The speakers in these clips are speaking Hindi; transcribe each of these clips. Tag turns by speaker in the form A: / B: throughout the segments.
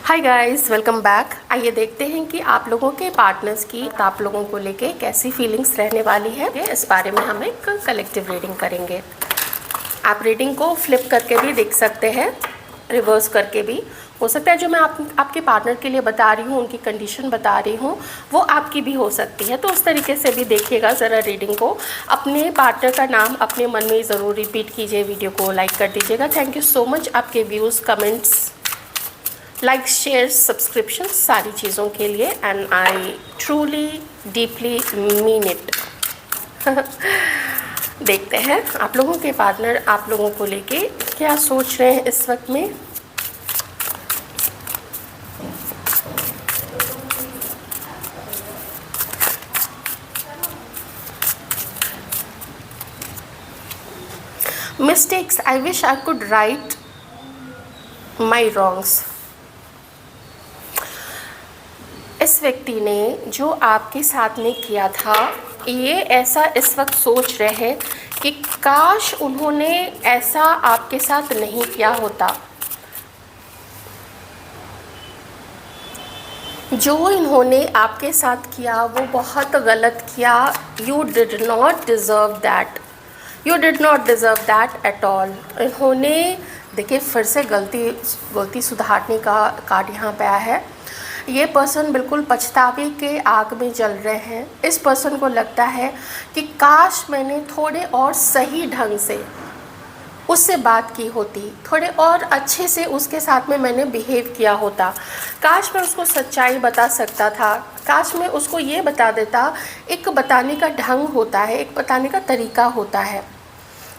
A: Hi guys, welcome back. आइए देखते हैं कि आप लोगों के पार्टनर्स की आप लोगों को लेके कैसी फीलिंग्स रहने वाली है। इस बारे में हम एक कलेक्टिव रीडिंग करेंगे। आप रीडिंग को फ्लिप करके भी देख सकते हैं, रिवर्स करके भी हो सकता है। जो मैं आपके पार्टनर के लिए बता रही हूँ, उनकी कंडीशन बता रही हूँ, वो आपकी भी हो सकती है। तो उस तरीके से भी देखिएगा ज़रा रीडिंग को। अपने पार्टनर का नाम अपने मन में ज़रूर रिपीट कीजिए। वीडियो को लाइक कर दीजिएगा। थैंक यू सो मच आपके views, comments, like, share, subscription, सारी चीज़ों के लिए। And I truly deeply mean it. देखते हैं आप लोगों के पार्टनर आप लोगों को लेके क्या सोच रहे हैं इस वक्त में। Mistakes, I wish I could write my wrongs. इस व्यक्ति ने जो आपके साथ में किया था, ये ऐसा इस वक्त सोच रहे हैं कि काश उन्होंने ऐसा आपके साथ नहीं किया होता। जो इन्होंने आपके साथ किया वो बहुत गलत किया। You did not deserve that, you did not deserve that at all. इन्होंने देखिए फिर से गलती सुधारने का कार्ड यहाँ पे आया है। ये पर्सन बिल्कुल पछतावे के आग में जल रहे हैं। इस पर्सन को लगता है कि काश मैंने थोड़े और सही ढंग से उससे बात की होती, थोड़े और अच्छे से उसके साथ में मैंने बिहेव किया होता। काश मैं उसको सच्चाई बता सकता था, काश मैं उसको ये बता देता। एक बताने का ढंग होता है, एक बताने का तरीका होता है।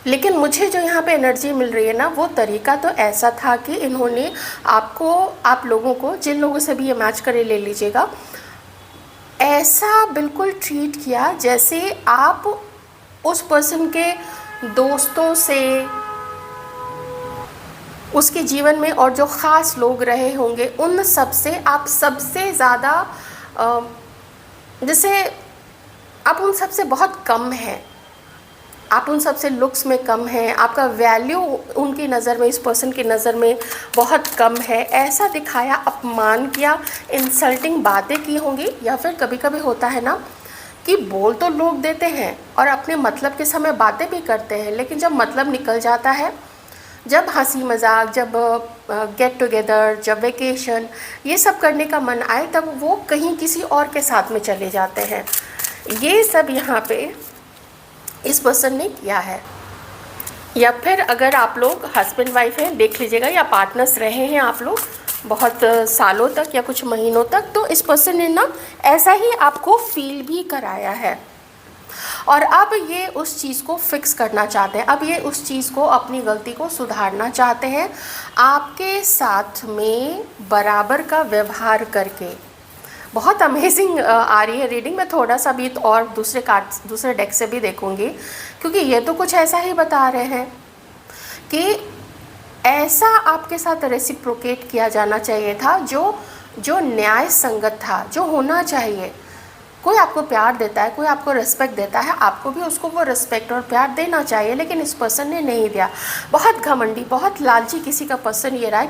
A: लेकिन मुझे जो यहाँ पे एनर्जी मिल रही है ना, वो तरीका तो ऐसा था कि इन्होंने आप लोगों को, जिन लोगों से भी ये मैच करे ले लीजिएगा, ऐसा बिल्कुल ट्रीट किया जैसे आप उस पर्सन के दोस्तों से, उसके जीवन में और जो ख़ास लोग रहे होंगे उन सब से आप सबसे ज़्यादा, जैसे आप उन सब से बहुत कम हैं, आप उन सब से लुक्स में कम हैं, आपका वैल्यू उनकी नज़र में, इस पर्सन की नज़र में बहुत कम है। ऐसा दिखाया, अपमान किया, इंसल्टिंग बातें की होंगी। या फिर कभी कभी होता है ना कि बोल तो लोग देते हैं और अपने मतलब के समय बातें भी करते हैं, लेकिन जब मतलब निकल जाता है, जब हंसी मजाक, जब गेट टुगेदर, जब वेकेशन, ये सब करने का मन आए, तब वो कहीं किसी और के साथ में चले जाते हैं। ये सब यहाँ पे इस पर्सन ने किया है। या फिर अगर आप लोग हस्बैंड वाइफ हैं, देख लीजिएगा, या पार्टनर्स रहे हैं आप लोग बहुत सालों तक या कुछ महीनों तक, तो इस पर्सन ने ना ऐसा ही आपको फील भी कराया है। और अब ये उस चीज़ को फिक्स करना चाहते हैं, अब ये उस चीज़ को, अपनी गलती को सुधारना चाहते हैं, आपके साथ में बराबर का व्यवहार करके। बहुत अमेजिंग आ रही है रीडिंग। मैं थोड़ा सा भी और दूसरे डेक से भी देखूंगी, क्योंकि ये तो कुछ ऐसा ही बता रहे हैं कि ऐसा आपके साथ रेसिप्रोकेट किया जाना चाहिए था, जो न्याय संगत था, जो होना चाहिए। कोई आपको प्यार देता है, कोई आपको रिस्पेक्ट देता है, आपको भी उसको वो रिस्पेक्ट और प्यार देना चाहिए, लेकिन इस पर्सन ने नहीं दिया। बहुत घमंडी, बहुत लालची किसी का पर्सन ये रहा है।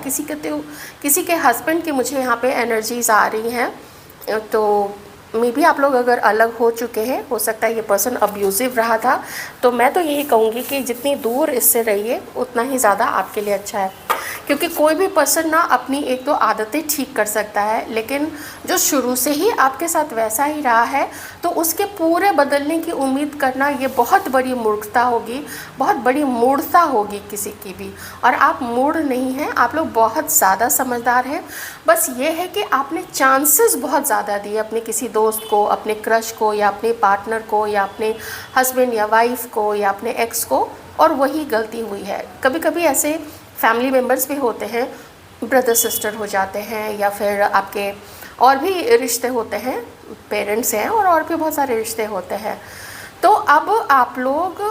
A: किसी के हस्बैंड की मुझे यहाँ पे एनर्जीज आ रही हैं। तो मे बी आप लोग अगर अलग हो चुके हैं, हो सकता है ये पर्सन अब्यूज़िव रहा था। तो मैं तो यही कहूँगी कि जितनी दूर इससे रहिए उतना ही ज़्यादा आपके लिए अच्छा है, क्योंकि कोई भी पर्सन ना अपनी एक दो आदतें ठीक कर सकता है, लेकिन जो शुरू से ही आपके साथ वैसा ही रहा है, तो उसके पूरे बदलने की उम्मीद करना ये बहुत बड़ी मूर्खता होगी, बहुत बड़ी मूढ़ता होगी किसी की भी। और आप मूढ़ नहीं हैं, आप लोग बहुत ज़्यादा समझदार हैं। बस ये है कि आपने चांसेस बहुत ज़्यादा दिए अपने किसी दोस्त को, अपने क्रश को, या अपने पार्टनर को, या अपने हस्बैंड या वाइफ को, या अपने एक्स को, और वही गलती हुई है। कभी कभी ऐसे फैमिली मेम्बर्स भी होते हैं, ब्रदर सिस्टर हो जाते हैं, या फिर आपके और भी रिश्ते होते हैं, पेरेंट्स हैं, और भी बहुत सारे रिश्ते होते हैं। तो अब आप लोग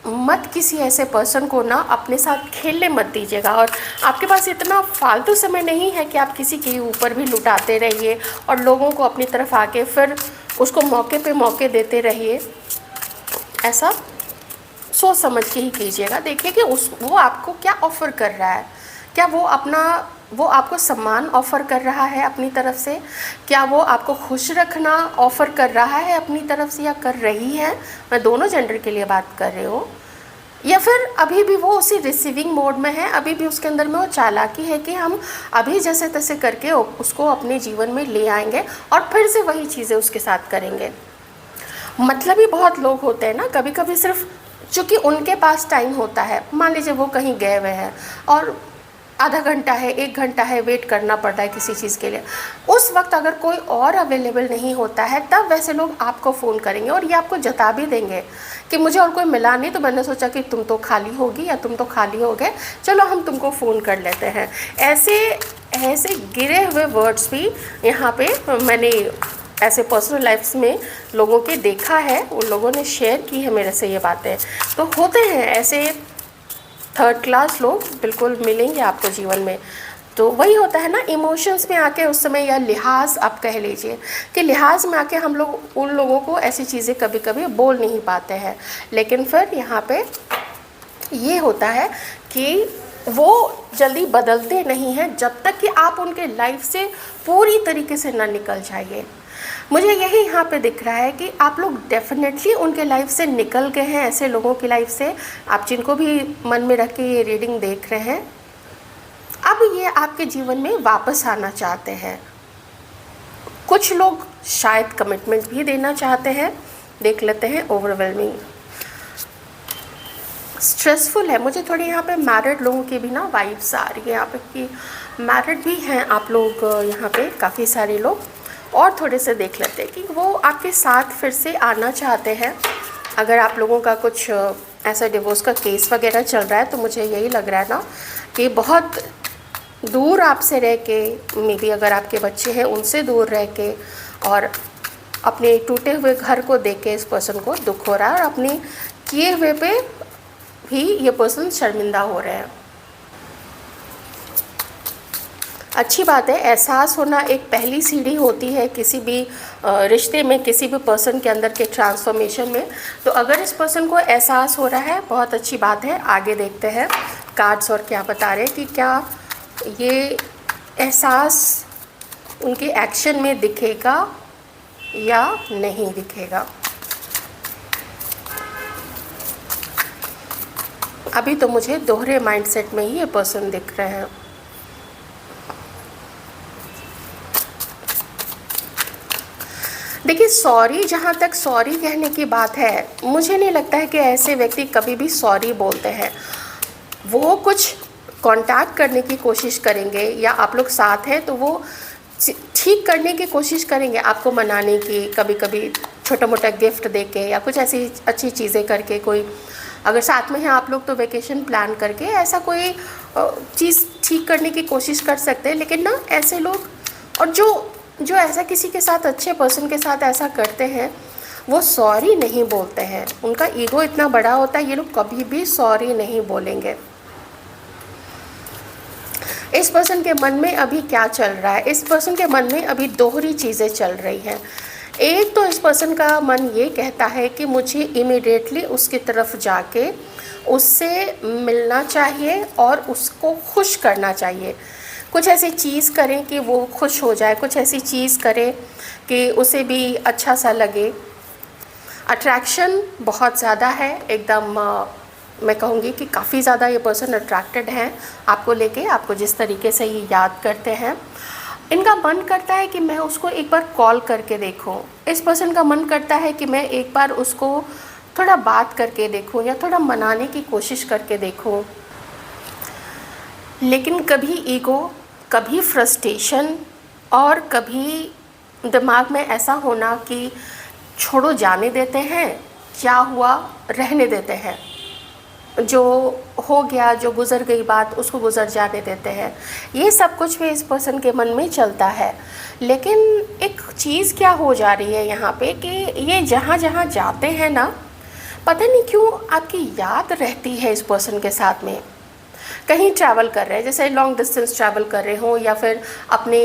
A: मत किसी ऐसे पर्सन को ना अपने साथ खेलने मत दीजिएगा। और आपके पास इतना फालतू समय नहीं है कि आप किसी के ऊपर भी लुटाते रहिए और लोगों को अपनी तरफ आके फिर उसको मौके पे मौके देते रहिए। ऐसा सोच समझ के ही कीजिएगा। देखिए कि वो आपको क्या ऑफ़र कर रहा है, क्या वो अपना वो आपको सम्मान ऑफ़र कर रहा है अपनी तरफ से? क्या वो आपको खुश रखना ऑफ़र कर रहा है अपनी तरफ से या कर रही है? मैं दोनों जेंडर के लिए बात कर रही हूँ। या फिर अभी भी वो उसी रिसीविंग मोड में है, अभी भी उसके अंदर में वो चालाकी है कि हम अभी जैसे तैसे करके उसको अपने जीवन में ले आएंगे और फिर से वही चीज़ें उसके साथ करेंगे। मतलब ही बहुत लोग होते हैं ना, कभी कभी सिर्फ चूँकि उनके पास टाइम होता है, मान लीजिए वो कहीं गए हुए हैं और आधा घंटा है, 1 घंटा है, वेट करना पड़ रहा है किसी चीज़ के लिए, उस वक्त अगर कोई और अवेलेबल नहीं होता है तब वैसे लोग आपको फ़ोन करेंगे और ये आपको जता भी देंगे कि मुझे और कोई मिला नहीं तो मैंने सोचा कि तुम तो खाली होगी या तुम तो खाली हो गए, चलो हम तुमको फ़ोन कर लेते हैं। ऐसे ऐसे गिरे हुए वर्ड्स भी यहाँ पे मैंने ऐसे पर्सनल लाइफ्स में लोगों के देखा है, उन लोगों ने शेयर की है मेरे से ये बातें। तो होते हैं ऐसे थर्ड क्लास लोग, बिल्कुल मिलेंगे आपको जीवन में। तो वही होता है ना, इमोशंस में आके उस समय, या लिहाज आप कह लीजिए कि लिहाज में आके हम लोग उन लोगों को ऐसी चीज़ें कभी कभी बोल नहीं पाते हैं। लेकिन फिर यहाँ पे ये होता है कि वो जल्दी बदलते नहीं हैं जब तक कि आप उनके लाइफ से पूरी तरीके से ना निकल जाइए। मुझे यही यहाँ पे दिख रहा है कि आप लोग डेफिनेटली उनके लाइफ से निकल गए हैं, ऐसे लोगों की लाइफ से, आप जिनको भी मन में रख के ये रीडिंग देख रहे हैं। अब ये आपके जीवन में वापस आना चाहते हैं। कुछ लोग शायद कमिटमेंट भी देना चाहते हैं। देख लेते हैं। ओवरवेलमिंग, स्ट्रेसफुल है। मुझे थोड़ी यहाँ पे मैरिड लोगों की भी ना वाइब्स आ रही है यहाँ पे कि मैरिड भी हैं आप लोग यहाँ पे, काफ़ी सारे लोग। और थोड़े से देख लेते हैं कि वो आपके साथ फिर से आना चाहते हैं। अगर आप लोगों का कुछ ऐसा डिवोर्स का केस वगैरह चल रहा है तो मुझे यही लग रहा है ना कि बहुत दूर आपसे रह के, मे बी अगर आपके बच्चे हैं उनसे दूर रह के, और अपने टूटे हुए घर को देख के इस पर्सन को दुख हो रहा है और अपने किए हुए पे भी ये पर्सन शर्मिंदा हो रहे हैं। अच्छी बात है, एहसास होना एक पहली सीढ़ी होती है किसी भी रिश्ते में, किसी भी पर्सन के अंदर के ट्रांसफॉर्मेशन में। तो अगर इस पर्सन को एहसास हो रहा है, बहुत अच्छी बात है। आगे देखते हैं कार्ड्स और क्या बता रहे हैं कि क्या ये एहसास उनके एक्शन में दिखेगा या नहीं दिखेगा। अभी तो मुझे दोहरे माइंडसेट में ही ये पर्सन दिख रहे हैं। देखिए, सॉरी, जहाँ तक सॉरी कहने की बात है, मुझे नहीं लगता है कि ऐसे व्यक्ति कभी भी सॉरी बोलते हैं। वो कुछ कांटेक्ट करने की कोशिश करेंगे, या आप लोग साथ हैं तो वो ठीक करने की कोशिश करेंगे, आपको मनाने की, कभी कभी छोटा मोटा गिफ्ट देके या कुछ ऐसी अच्छी चीज़ें करके। कोई अगर साथ में हैं आप लोग तो वेकेशन प्लान करके ऐसा कोई चीज़ ठीक करने की कोशिश कर सकते हैं। लेकिन ना ऐसे लोग, और जो ऐसा किसी के साथ, अच्छे पर्सन के साथ ऐसा करते हैं, वो सॉरी नहीं बोलते हैं। उनका ईगो इतना बड़ा होता है, ये लोग कभी भी सॉरी नहीं बोलेंगे। इस पर्सन के मन में अभी क्या चल रहा है? इस पर्सन के मन में अभी दोहरी चीज़ें चल रही हैं। एक तो इस पर्सन का मन ये कहता है कि मुझे इमीडिएटली उसकी तरफ जाके उससे मिलना चाहिए और उसको खुश करना चाहिए। कुछ ऐसी चीज़ करें कि वो खुश हो जाए, कुछ ऐसी चीज़ करें कि उसे भी अच्छा सा लगे। अट्रैक्शन बहुत ज़्यादा है, एकदम मैं कहूँगी कि काफ़ी ज़्यादा ये पर्सन अट्रैक्टेड हैं आपको लेके, आपको जिस तरीके से ये याद करते हैं। इनका मन करता है कि मैं उसको एक बार कॉल करके देखूं। इस पर्सन का मन करता है कि मैं एक बार उसको थोड़ा बात करके देखूं या थोड़ा मनाने की कोशिश करके देखूं। लेकिन कभी ईगो, कभी फ्रस्ट्रेशन और कभी दिमाग में ऐसा होना कि छोड़ो, जाने देते हैं, क्या हुआ रहने देते हैं, जो हो गया, जो गुज़र गई बात, उसको गुज़र जाने देते हैं। ये सब कुछ भी इस पर्सन के मन में चलता है। लेकिन एक चीज़ क्या हो जा रही है यहाँ पे कि ये जहाँ जहाँ जाते हैं ना, पता नहीं क्यों आपकी याद रहती है इस पर्सन के साथ में। कहीं ट्रैवल कर रहे हैं, जैसे लॉन्ग डिस्टेंस ट्रैवल कर रहे हो, या फिर अपने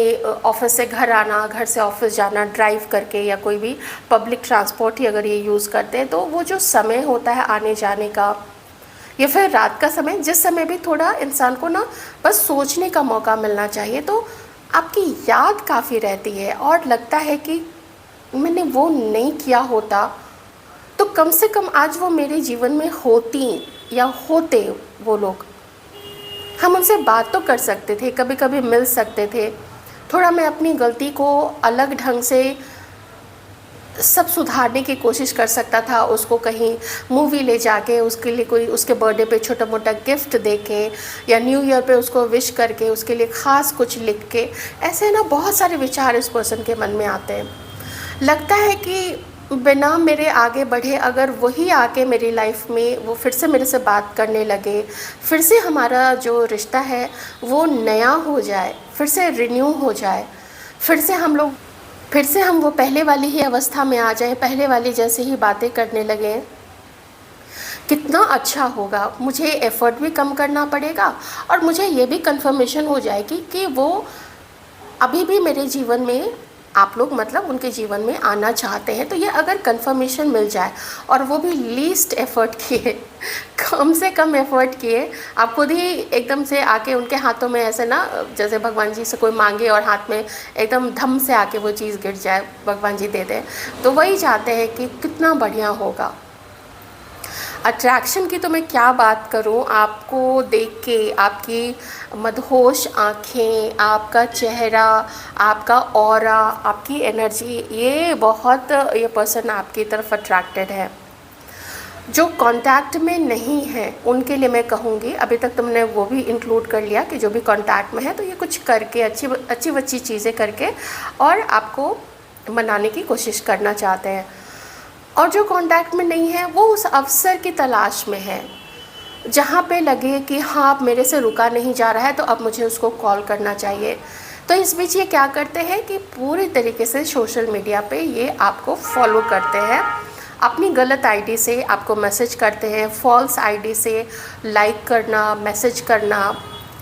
A: ऑफिस से घर आना, घर से ऑफिस जाना ड्राइव करके, या कोई भी पब्लिक ट्रांसपोर्ट ही अगर ये यूज़ करते हैं, तो वो जो समय होता है आने जाने का, या फिर रात का समय, जिस समय भी थोड़ा इंसान को ना बस सोचने का मौका मिलना चाहिए, तो आपकी याद काफ़ी रहती है और लगता है कि मैंने वो नहीं किया होता तो कम से कम आज वो मेरे जीवन में होती या होते वो लोग, हम उनसे बात तो कर सकते थे, कभी कभी मिल सकते थे, थोड़ा मैं अपनी गलती को अलग ढंग से सब सुधारने की कोशिश कर सकता था, उसको कहीं मूवी ले जाके उसके लिए कोई उसके बर्थडे पे छोटा मोटा गिफ्ट दे के, या न्यू ईयर पे उसको विश करके उसके लिए ख़ास कुछ लिख के। ऐसे ना बहुत सारे विचार इस पर्सन के मन में आते हैं। लगता है कि बिना मेरे आगे बढ़े अगर वही आके मेरी लाइफ में वो फिर से मेरे से बात करने लगे, फिर से हमारा जो रिश्ता है वो नया हो जाए, फिर से रिन्यू हो जाए, फिर से हम वो पहले वाली ही अवस्था में आ जाएं, पहले वाली जैसे ही बातें करने लगें, कितना अच्छा होगा। मुझे एफ़र्ट भी कम करना पड़ेगा और मुझे ये भी कंफर्मेशन हो जाएगी कि वो अभी भी मेरे जीवन में, आप लोग मतलब उनके जीवन में आना चाहते हैं। तो ये अगर कंफर्मेशन मिल जाए और वो भी लीस्ट एफ़र्ट किए, कम से कम एफ़र्ट किए, आप खुद ही एकदम से आके उनके हाथों में ऐसे ना, जैसे भगवान जी से कोई मांगे और हाथ में एकदम धम से आके वो चीज़ गिर जाए, भगवान जी दे दें, तो वही चाहते हैं कि कितना बढ़िया होगा। अट्रैक्शन की तो मैं क्या बात करूं, आपको देख के आपकी मदहोश आँखें, आपका चेहरा, आपका ऑरा, आपकी एनर्जी, ये पर्सन आपकी तरफ अट्रैक्टेड है। जो कांटेक्ट में नहीं है उनके लिए मैं कहूँगी, अभी तक तुमने वो भी इंक्लूड कर लिया कि जो भी कांटेक्ट में है तो ये कुछ करके अच्छी चीज़ें करके और आपको मनाने की कोशिश करना चाहते हैं। और जो कांटेक्ट में नहीं है वो उस अवसर की तलाश में है जहाँ पे लगे कि हाँ अब मेरे से रुका नहीं जा रहा है तो अब मुझे उसको कॉल करना चाहिए। तो इस बीच ये क्या करते हैं कि पूरी तरीके से सोशल मीडिया पे ये आपको फॉलो करते हैं, अपनी गलत आईडी से आपको मैसेज करते हैं, फॉल्स आईडी से लाइक करना, मैसेज करना,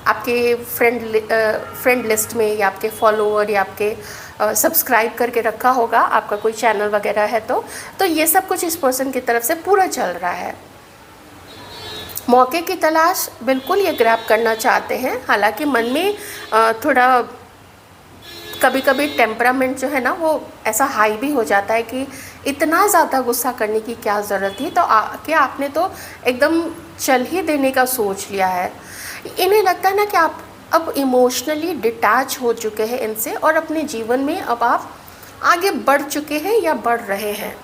A: आपके फ्रेंड लिस्ट में या आपके फॉलोअर या आपके सब्सक्राइब करके रखा होगा आपका कोई चैनल वगैरह है तो ये सब कुछ इस पर्सन की तरफ से पूरा चल रहा है। मौके की तलाश बिल्कुल ये ग्रैब करना चाहते हैं, हालांकि मन में थोड़ा कभी कभी टेम्परामेंट जो है ना वो ऐसा हाई भी हो जाता है कि इतना ज़्यादा गुस्सा करने की क्या ज़रूरत थी, तो क्या आपने तो एकदम चल ही देने का सोच लिया है। इन्हें लगता है ना कि आप अब इमोशनली डिटैच हो चुके हैं इनसे और अपने जीवन में अब आप आगे बढ़ चुके हैं या बढ़ रहे हैं।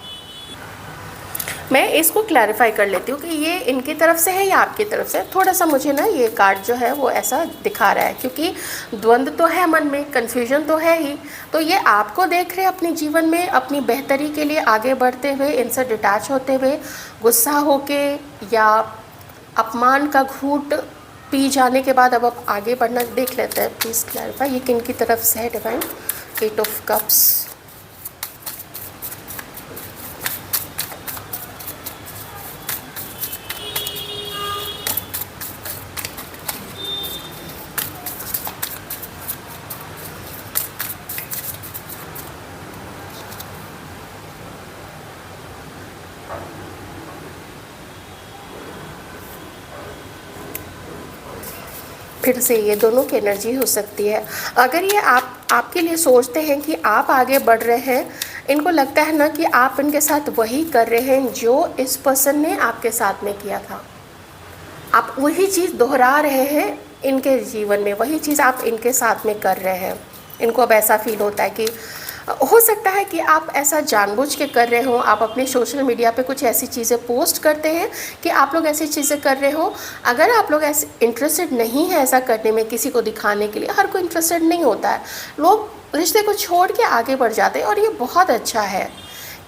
A: मैं इसको क्लैरिफाई कर लेती हूँ कि ये इनकी तरफ से है या आपकी तरफ से। थोड़ा सा मुझे ना ये कार्ड जो है वो ऐसा दिखा रहा है, क्योंकि द्वंद्व तो है मन में, कन्फ्यूजन तो है ही। तो ये आपको देख रहे हैं अपने जीवन में अपनी बेहतरी के लिए आगे बढ़ते हुए, इनसे डिटैच होते हुए, गुस्सा होके या अपमान का घूंट पी जाने के बाद अब आप आगे बढ़ना देख लेते हैं। प्लीज़ क्लैरिफाई ये किन की तरफ से है डिवाइन। 8 ऑफ कप्स, फिर से ये दोनों की एनर्जी हो सकती है। अगर ये आपके लिए सोचते हैं कि आप आगे बढ़ रहे हैं, इनको लगता है ना कि आप इनके साथ वही कर रहे हैं जो इस पर्सन ने आपके साथ में किया था। आप वही चीज़ दोहरा रहे हैं इनके जीवन में, वही चीज़ आप इनके साथ में कर रहे हैं। इनको अब ऐसा फील होता है कि हो सकता है कि आप ऐसा जानबूझ के कर रहे हो, आप अपने सोशल मीडिया पे कुछ ऐसी चीज़ें पोस्ट करते हैं कि आप लोग ऐसी चीज़ें कर रहे हो। अगर आप लोग ऐसे इंटरेस्टेड नहीं है ऐसा करने में, किसी को दिखाने के लिए, हर कोई इंटरेस्टेड नहीं होता है, लोग रिश्ते को छोड़ के आगे बढ़ जाते हैं और ये बहुत अच्छा है।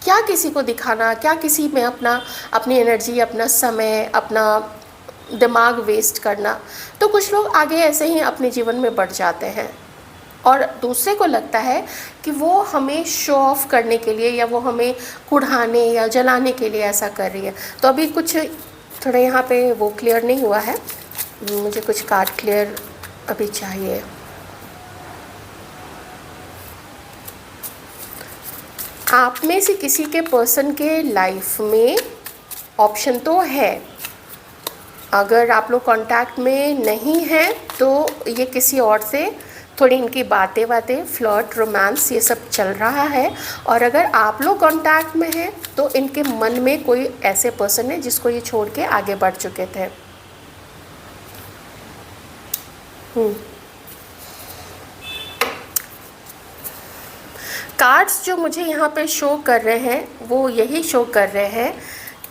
A: क्या किसी को दिखाना, क्या किसी में अपनी एनर्जी, अपना समय, अपना दिमाग वेस्ट करना। तो कुछ लोग आगे ऐसे ही अपने जीवन में बढ़ जाते हैं और दूसरे को लगता है कि वो हमें शो ऑफ करने के लिए या वो हमें कुढ़ाने या जलाने के लिए ऐसा कर रही है। तो अभी कुछ थोड़ा यहाँ पे वो क्लियर नहीं हुआ है, मुझे कुछ कार्ड क्लियर अभी चाहिए। आप में से किसी के पर्सन के लाइफ में ऑप्शन तो है अगर आप लोग कांटेक्ट में नहीं हैं तो ये किसी और से थोड़ी इनकी बातें फ्लर्ट रोमांस ये सब चल रहा है। और अगर आप लोग कांटेक्ट में हैं तो इनके मन में कोई ऐसे पर्सन है जिसको ये छोड़ के आगे बढ़ चुके थे। कार्ड्स जो मुझे यहाँ पे शो कर रहे हैं वो यही शो कर रहे हैं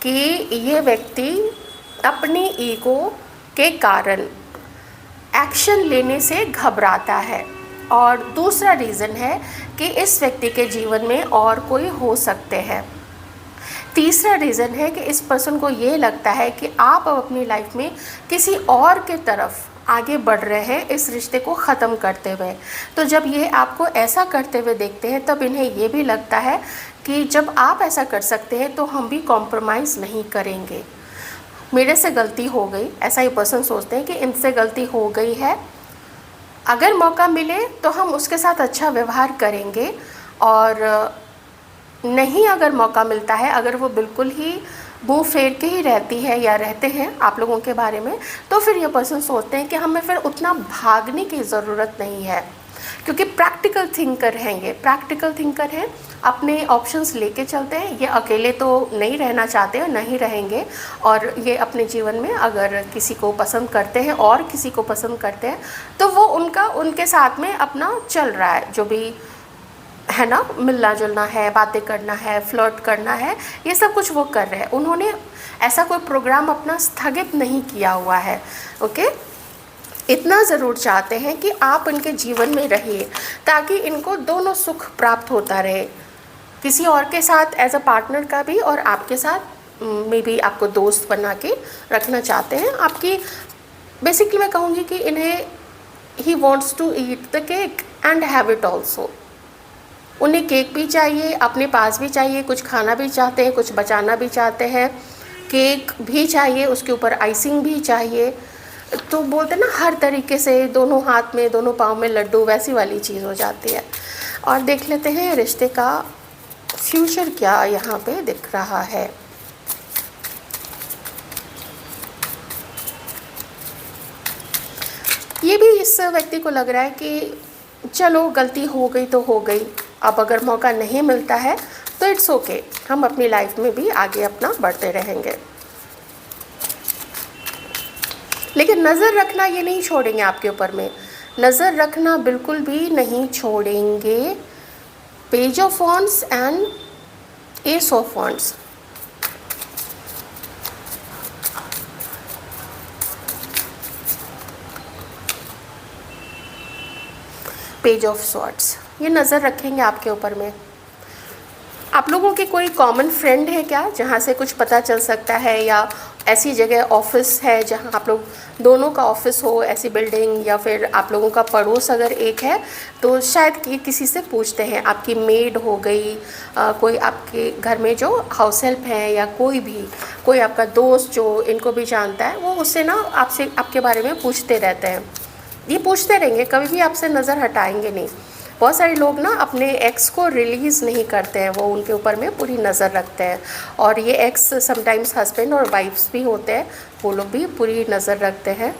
A: कि ये व्यक्ति अपनी ईगो के कारण एक्शन लेने से घबराता है। और दूसरा रीज़न है कि इस व्यक्ति के जीवन में और कोई हो सकते हैं। तीसरा रीज़न है कि इस पर्सन को ये लगता है कि आप अब अपनी लाइफ में किसी और के तरफ आगे बढ़ रहे हैं इस रिश्ते को ख़त्म करते हुए। तो जब ये आपको ऐसा करते हुए देखते हैं तब इन्हें ये भी लगता है कि जब आप ऐसा कर सकते हैं तो हम भी कॉम्प्रोमाइज़ नहीं करेंगे। मेरे से गलती हो गई, ऐसा ये पर्सन सोचते हैं कि इनसे गलती हो गई है, अगर मौका मिले तो हम उसके साथ अच्छा व्यवहार करेंगे। और नहीं अगर मौका मिलता है, अगर वो बिल्कुल ही मुँह फेर के ही रहती है या रहते हैं आप लोगों के बारे में, तो फिर ये पर्सन सोचते हैं कि हमें फिर उतना भागने की ज़रूरत नहीं है, क्योंकि प्रैक्टिकल थिंकर हैं ये, प्रैक्टिकल थिंकर हैं, अपने ऑप्शंस लेके चलते हैं। ये अकेले तो नहीं रहना चाहते, नहीं रहेंगे। और ये अपने जीवन में अगर किसी को पसंद करते हैं और किसी को पसंद करते हैं तो वो उनके साथ में अपना चल रहा है, जो भी है ना, मिलना जुलना है, बातें करना है, फ्लर्ट करना है, ये सब कुछ वो कर रहे हैं। उन्होंने ऐसा कोई प्रोग्राम अपना स्थगित नहीं किया हुआ है। ओके, इतना ज़रूर चाहते हैं कि आप इनके जीवन में रहिए ताकि इनको दोनों सुख प्राप्त होता रहे, किसी और के साथ एज अ पार्टनर का भी और आपके साथ मे बी आपको दोस्त बना के रखना चाहते हैं। आपकी बेसिकली मैं कहूँगी कि इन्हें he wants to eat the cake and have it also. उन्हें केक भी चाहिए, अपने पास भी चाहिए, कुछ खाना भी चाहते हैं, कुछ बचाना भी चाहते हैं, केक भी चाहिए, उसके ऊपर आइसिंग भी चाहिए। तो बोलते हैं ना, हर तरीके से दोनों हाथ में दोनों पाँव में लड्डू, वैसी वाली चीज़ हो जाती है। और देख लेते हैं रिश्ते का फ्यूचर क्या यहाँ पे दिख रहा है। ये भी इस व्यक्ति को लग रहा है कि चलो गलती हो गई तो हो गई, अब अगर मौका नहीं मिलता है तो इट्स ओके, हम अपनी लाइफ में भी आगे अपना बढ़ते रहेंगे। लेकिन नज़र रखना ये नहीं छोड़ेंगे, आपके ऊपर में नज़र रखना बिल्कुल भी नहीं छोड़ेंगे। Page of wands and S of wands, page of swords, ये नज़र रखेंगे आपके ऊपर में। आप लोगों के कोई कॉमन फ्रेंड है क्या जहाँ से कुछ पता चल सकता है, या ऐसी जगह ऑफिस है जहाँ आप लोग दोनों का ऑफिस हो, ऐसी बिल्डिंग, या फिर आप लोगों का पड़ोस अगर एक है तो शायद ये किसी से पूछते हैं। आपकी मेड हो गई, कोई आपके घर में जो हाउस हेल्प है, या कोई आपका दोस्त जो इनको भी जानता है, वो उससे ना आपसे आपके बारे में पूछते रहते हैं। ये पूछते रहेंगे, कभी भी आपसे नज़र हटाएंगे नहीं। बहुत सारे लोग ना अपने एक्स को रिलीज़ नहीं करते हैं, वो उनके ऊपर में पूरी नज़र रखते हैं। और ये एक्स समटाइम्स हस्बैंड और वाइफ्स भी होते हैं, वो लोग भी पूरी नज़र रखते हैं।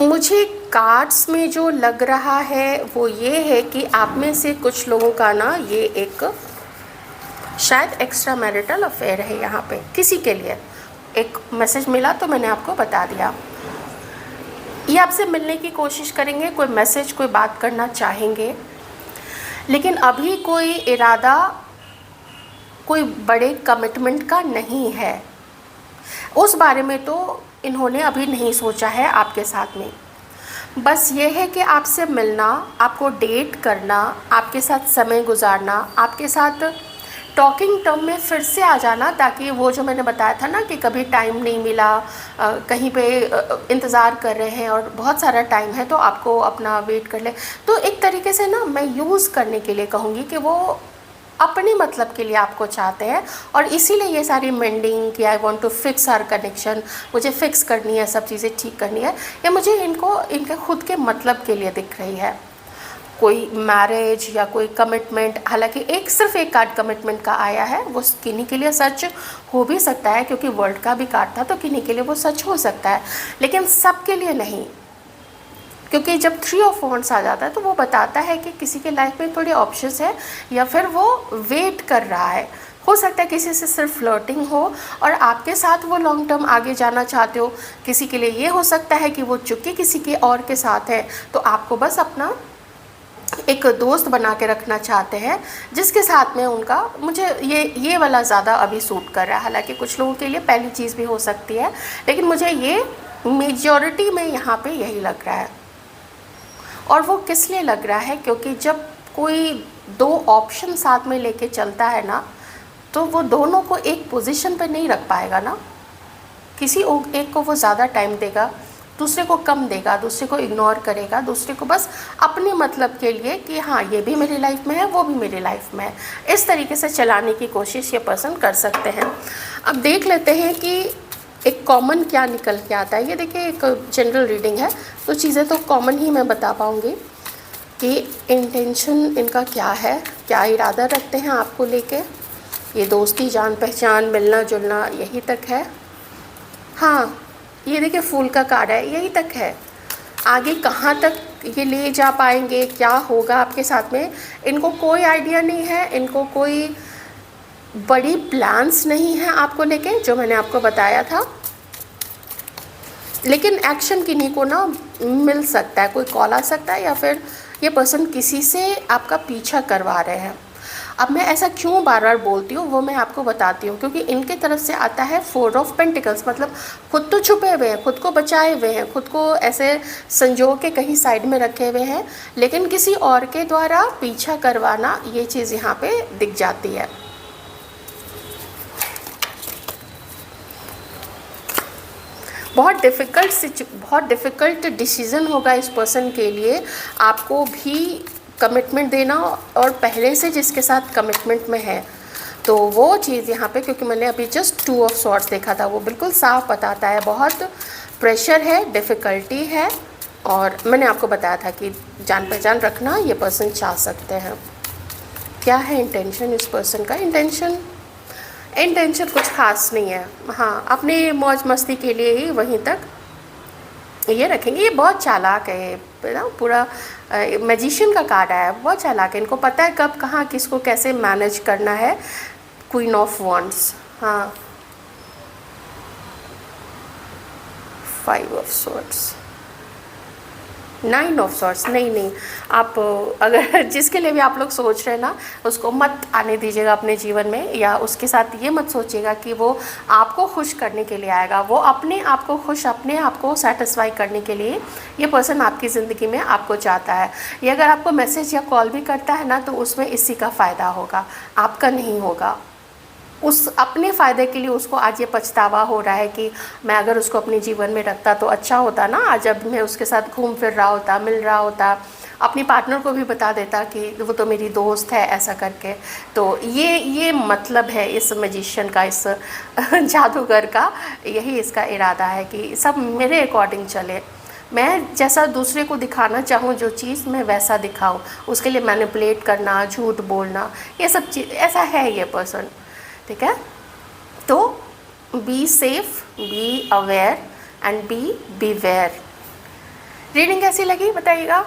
A: मुझे कार्ड्स में जो लग रहा है वो ये है कि आप में से कुछ लोगों का ना ये एक शायद एक्स्ट्रा मैरिटल अफेयर है। यहाँ पे किसी के लिए एक मैसेज मिला तो मैंने आपको बता दिया। ये आपसे मिलने की कोशिश करेंगे, कोई मैसेज, कोई बात करना चाहेंगे, लेकिन अभी कोई इरादा, कोई बड़े कमिटमेंट का नहीं है। उस बारे में तो इन्होंने अभी नहीं सोचा है आपके साथ में। बस ये है कि आपसे मिलना, आपको डेट करना, आपके साथ समय गुजारना, आपके साथ टॉकिंग टर्म में फिर से आ जाना, ताकि वो जो मैंने बताया था ना कि कभी टाइम नहीं मिला, कहीं पे इंतज़ार कर रहे हैं और बहुत सारा टाइम है तो आपको अपना वेट कर ले। तो एक तरीके से ना मैं यूज़ करने के लिए कहूँगी कि वो अपने मतलब के लिए आपको चाहते हैं, और इसीलिए ये सारी मेंडिंग कि I want to fix our connection, मुझे फिक्स करनी है, सब चीज़ें ठीक करनी है, या मुझे इनके खुद के मतलब के लिए दिख रही है। कोई मैरिज या कोई कमिटमेंट। हालांकि सिर्फ एक कार्ड कमिटमेंट का आया है, वो किन्हीं के लिए सच हो भी सकता है क्योंकि वर्ल्ड का भी कार्ड था, तो किन्हीं के लिए वो सच हो सकता है, लेकिन सबके लिए नहीं। क्योंकि जब 3 ऑफ वॉन्ड्स आ जाता है तो वो बताता है कि किसी के लाइफ में थोड़े ऑप्शंस है या फिर वो वेट कर रहा है। हो सकता है किसी से सिर्फ फ्लर्टिंग हो और आपके साथ वो लॉन्ग टर्म आगे जाना चाहते हो। किसी के लिए ये हो सकता है कि वो चुपके किसी के और के साथ है, तो आपको बस अपना एक दोस्त बना के रखना चाहते हैं जिसके साथ में उनका, मुझे ये वाला ज़्यादा अभी सूट कर रहा है। हालांकि कुछ लोगों के लिए पहली चीज़ भी हो सकती है, लेकिन मुझे ये मेजॉरिटी में यहाँ पे यही लग रहा है। और वो किस लिए लग रहा है, क्योंकि जब कोई 2 ऑप्शन साथ में लेके चलता है ना, तो वो दोनों को एक पोजीशन पे नहीं रख पाएगा ना। किसी एक को वो ज़्यादा टाइम देगा, दूसरे को कम देगा, दूसरे को इग्नोर करेगा, दूसरे को बस अपने मतलब के लिए कि हाँ ये भी मेरी लाइफ में है, वो भी मेरी लाइफ में है, इस तरीके से चलाने की कोशिश ये पर्सन कर सकते हैं। अब देख लेते हैं कि एक कॉमन क्या निकल के आता है। ये देखिए एक जनरल रीडिंग है, तो चीज़ें तो कॉमन ही मैं बता पाऊँगी कि इंटेंशन इनका क्या है, क्या इरादा रखते हैं आपको लेके। ये दोस्ती, जान पहचान, मिलना जुलना, यही तक है। हाँ, ये देखिए फूल का कार्ड है, यही तक है। आगे कहाँ तक ये ले जा पाएंगे, क्या होगा आपके साथ में, इनको कोई आइडिया नहीं है, इनको कोई बड़ी प्लान्स नहीं है आपको लेके, जो मैंने आपको बताया था। लेकिन एक्शन किन्हीं को ना मिल सकता है, कोई कॉल आ सकता है या फिर ये पर्सन किसी से आपका पीछा करवा रहे हैं। अब मैं ऐसा क्यों बार बार बोलती हूँ वो मैं आपको बताती हूँ, क्योंकि इनके तरफ से आता है 4 ऑफ पेंटिकल्स, मतलब खुद तो छुपे हुए हैं, खुद को बचाए हुए हैं, खुद को ऐसे संजो के कहीं साइड में रखे हुए हैं, लेकिन किसी और के द्वारा पीछा करवाना, ये चीज़ यहाँ पे दिख जाती है। बहुत डिफ़िकल्ट डिसीज़न होगा इस पर्सन के लिए, आपको भी कमिटमेंट देना, और पहले से जिसके साथ कमिटमेंट में है, तो वो चीज़ यहाँ पे, क्योंकि मैंने अभी जस्ट 2 ऑफ सॉर्ड्स देखा था, वो बिल्कुल साफ बताता है बहुत प्रेशर है, डिफ़िकल्टी है, और मैंने आपको बताया था कि जान पहचान रखना ये पर्सन चाह सकते हैं। क्या है इंटेंशन इस पर्सन का? इंटेंशन कुछ खास नहीं है। हाँ, अपने मौज मस्ती के लिए ही वहीं तक ये रखेंगे। ये बहुत चालाक है ना, पूरा मैजिशियन का कार्ड आया है, बहुत चालाक है। इनको पता है कब कहाँ किसको कैसे मैनेज करना है। क्वीन ऑफ वॉन्ड्स, हाँ, 5 ऑफ सॉर्ड्स, 9 ऑफ सॉर्ड्स। नहीं, आप अगर जिसके लिए भी आप लोग सोच रहे हैं ना, उसको मत आने दीजिएगा अपने जीवन में, या उसके साथ ये मत सोचिएगा कि वो आपको खुश करने के लिए आएगा। वो अपने आप को खुश, अपने आप को सेटिस्फाई करने के लिए ये पर्सन आपकी ज़िंदगी में आपको चाहता है। ये अगर आपको मैसेज या कॉल भी करता है ना, तो उसमें इसी का फ़ायदा होगा, आपका नहीं होगा। उस अपने फ़ायदे के लिए उसको आज ये पछतावा हो रहा है कि मैं अगर उसको अपने जीवन में रखता तो अच्छा होता ना, आज जब मैं उसके साथ घूम फिर रहा होता, मिल रहा होता, अपनी पार्टनर को भी बता देता कि वो तो मेरी दोस्त है, ऐसा करके। तो ये मतलब है इस मैजिशियन का, इस जादूगर का, यही इसका इरादा है कि सब मेरे अकॉर्डिंग चले, मैं जैसा दूसरे को दिखाना चाहूँ, जो चीज़ मैं वैसा दिखाऊँ, उसके लिए मैनिपुलेट करना, झूठ बोलना, ये सब चीज़ ऐसा है ये पर्सन। ठीक है, तो be safe, be aware and beware. Reading कैसी लगी बताइएगा।